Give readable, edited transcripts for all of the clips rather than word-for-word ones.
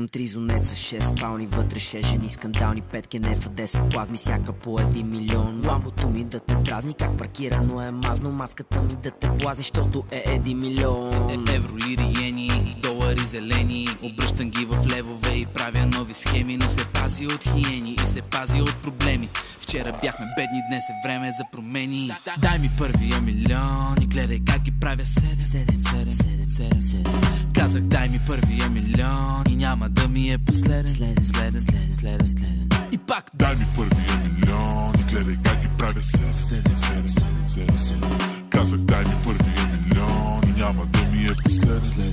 Искам тризонет за 6 спални, вътре 6 жени скандални, 5 кенефа, 10 плазми, всяка по 1 милион. Ламбото ми да те дразни, как паркирано е мазно, маската ми да те блазни, щото е 1 милион. Евро, лири, йени, долари зелени, обръщам ги в левове и правя нови схеми, но се пази от хиени и се пази от проблеми. Вчера бяхме бедни, днес е време за промени. Дай ми първия милион и гледай как ги правя 7. Казах дай ми първия милион и няма да ми е последен. И пак дай ми първия милион и гледай как ги правя 7. Казах дай ми първия милион и няма да ми е последен.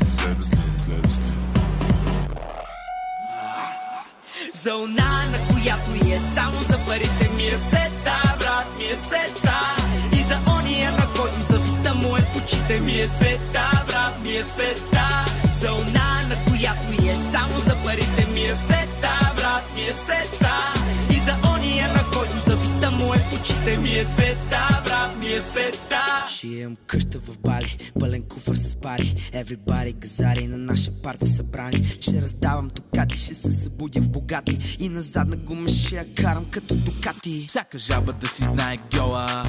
За она, на която и е само за парите ми е сета, брат ми е сета. И за ония, на който зависта му е в очите ми е сета, брат ми е сета. За она, на която и е само за парите ми е сета, брат ми е сета. И за ония, на който зависта му е в очите ми е сета, брат ми е сета. Ще имам къща в Бали, пълен куфър с пари. Everybody газари на наша парта събрани. Ще раздавам токати, ще се събудя в богати. И на задна гума ще я карам като Дукати. всяка жаба да си знае гьола.